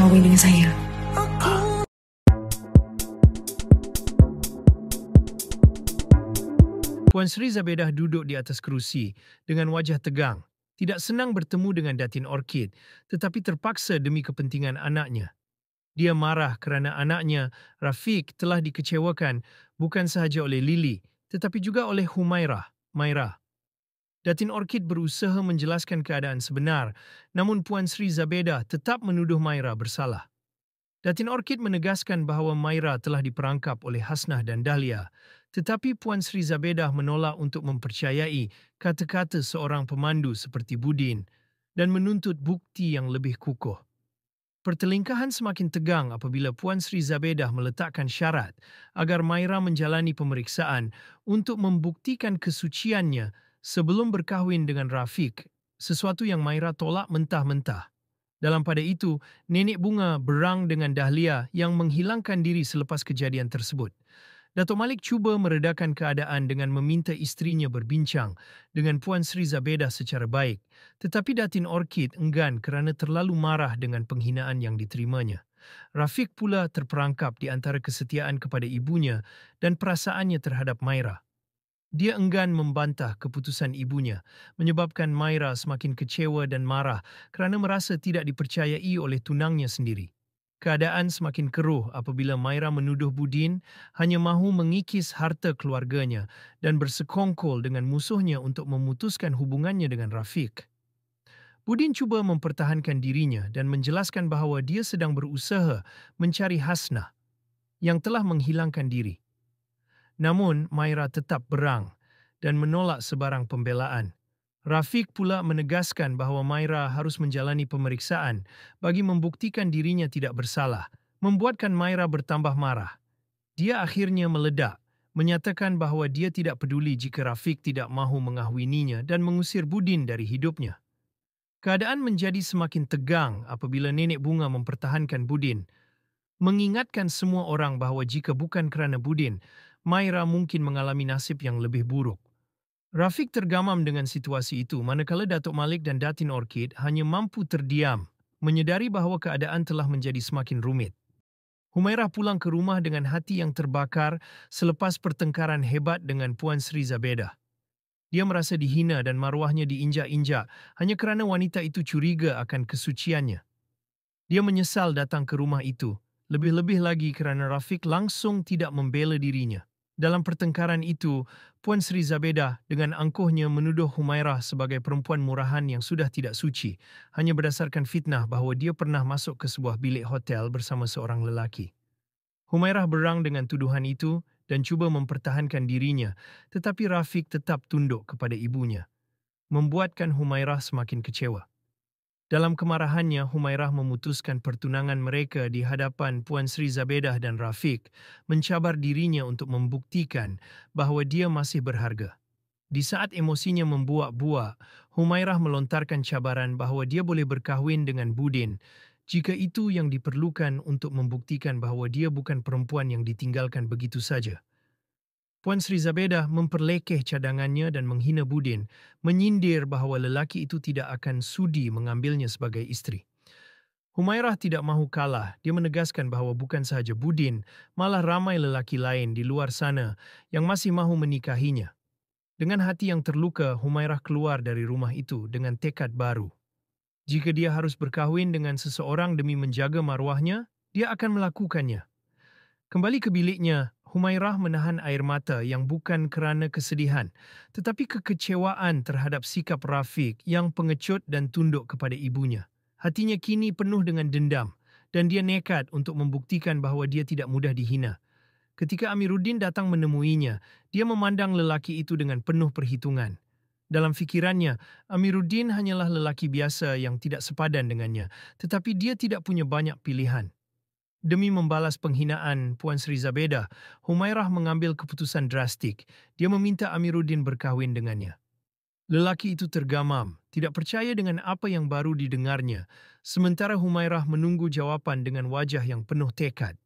kahwin dengan saya. Puan Sri Zabedah duduk di atas kerusi dengan wajah tegang. Tidak senang bertemu dengan Datin Orchid, tetapi terpaksa demi kepentingan anaknya. Dia marah kerana anaknya, Rafiq, telah dikecewakan bukan sahaja oleh Lily, tetapi juga oleh Humairah, Mairah. Datin Orchid berusaha menjelaskan keadaan sebenar, namun Puan Sri Zabedah tetap menuduh Mairah bersalah. Datin Orchid menegaskan bahawa Mairah telah diperangkap oleh Hasnah dan Dahlia, tetapi Puan Sri Zabedah menolak untuk mempercayai kata-kata seorang pemandu seperti Budin dan menuntut bukti yang lebih kukuh. Pertelingkahan semakin tegang apabila Puan Sri Zabedah meletakkan syarat agar Mairah menjalani pemeriksaan untuk membuktikan kesuciannya sebelum berkahwin dengan Rafiq, sesuatu yang Mairah tolak mentah-mentah. Dalam pada itu, Nenek Bunga berang dengan Dahlia yang menghilangkan diri selepas kejadian tersebut. Datuk Malik cuba meredakan keadaan dengan meminta isterinya berbincang dengan Puan Sri Zabedah secara baik, tetapi Datin Orchid enggan kerana terlalu marah dengan penghinaan yang diterimanya. Rafiq pula terperangkap di antara kesetiaan kepada ibunya dan perasaannya terhadap Mairah. Dia enggan membantah keputusan ibunya, menyebabkan Mairah semakin kecewa dan marah kerana merasa tidak dipercayai oleh tunangnya sendiri. Keadaan semakin keruh apabila Mairah menuduh Budin hanya mahu mengikis harta keluarganya dan bersekongkol dengan musuhnya untuk memutuskan hubungannya dengan Rafiq. Budin cuba mempertahankan dirinya dan menjelaskan bahawa dia sedang berusaha mencari Hasnah yang telah menghilangkan diri. Namun, Mairah tetap berang dan menolak sebarang pembelaan. Rafiq pula menegaskan bahawa Mairah harus menjalani pemeriksaan bagi membuktikan dirinya tidak bersalah, membuatkan Mairah bertambah marah. Dia akhirnya meledak, menyatakan bahawa dia tidak peduli jika Rafiq tidak mahu mengahwininya dan mengusir Budin dari hidupnya. Keadaan menjadi semakin tegang apabila Nenek Bunga mempertahankan Budin, mengingatkan semua orang bahawa jika bukan kerana Budin, Mairah mungkin mengalami nasib yang lebih buruk. Rafiq tergamam dengan situasi itu manakala Datuk Malik dan Datin Orchid hanya mampu terdiam, menyedari bahawa keadaan telah menjadi semakin rumit. Humairah pulang ke rumah dengan hati yang terbakar selepas pertengkaran hebat dengan Puan Sri Zabedah. Dia merasa dihina dan maruahnya diinjak-injak hanya kerana wanita itu curiga akan kesuciannya. Dia menyesal datang ke rumah itu, lebih-lebih lagi kerana Rafiq langsung tidak membela dirinya. Dalam pertengkaran itu, Puan Sri Zabedah dengan angkuhnya menuduh Humairah sebagai perempuan murahan yang sudah tidak suci, hanya berdasarkan fitnah bahawa dia pernah masuk ke sebuah bilik hotel bersama seorang lelaki. Humairah berang dengan tuduhan itu dan cuba mempertahankan dirinya, tetapi Rafiq tetap tunduk kepada ibunya, membuatkan Humairah semakin kecewa. Dalam kemarahannya, Humairah memutuskan pertunangan mereka di hadapan Puan Sri Zabedah dan Rafiq, mencabar dirinya untuk membuktikan bahawa dia masih berharga. Di saat emosinya membuak-buak, Humairah melontarkan cabaran bahawa dia boleh berkahwin dengan Budin jika itu yang diperlukan untuk membuktikan bahawa dia bukan perempuan yang ditinggalkan begitu saja. Puan Sri Zabedah memperlekeh cadangannya dan menghina Budin, menyindir bahawa lelaki itu tidak akan sudi mengambilnya sebagai isteri. Humairah tidak mahu kalah. Dia menegaskan bahawa bukan sahaja Budin, malah ramai lelaki lain di luar sana yang masih mahu menikahinya. Dengan hati yang terluka, Humairah keluar dari rumah itu dengan tekad baru. Jika dia harus berkahwin dengan seseorang demi menjaga maruahnya, dia akan melakukannya. Kembali ke biliknya, Humairah menahan air mata yang bukan kerana kesedihan, tetapi kekecewaan terhadap sikap Rafiq yang pengecut dan tunduk kepada ibunya. Hatinya kini penuh dengan dendam dan dia nekat untuk membuktikan bahawa dia tidak mudah dihina. Ketika Amiruddin datang menemuinya, dia memandang lelaki itu dengan penuh perhitungan. Dalam fikirannya, Amiruddin hanyalah lelaki biasa yang tidak sepadan dengannya, tetapi dia tidak punya banyak pilihan. Demi membalas penghinaan Puan Sri Zabedah, Humairah mengambil keputusan drastik. Dia meminta Amiruddin berkahwin dengannya. Lelaki itu tergamam, tidak percaya dengan apa yang baru didengarnya, sementara Humairah menunggu jawapan dengan wajah yang penuh tekad.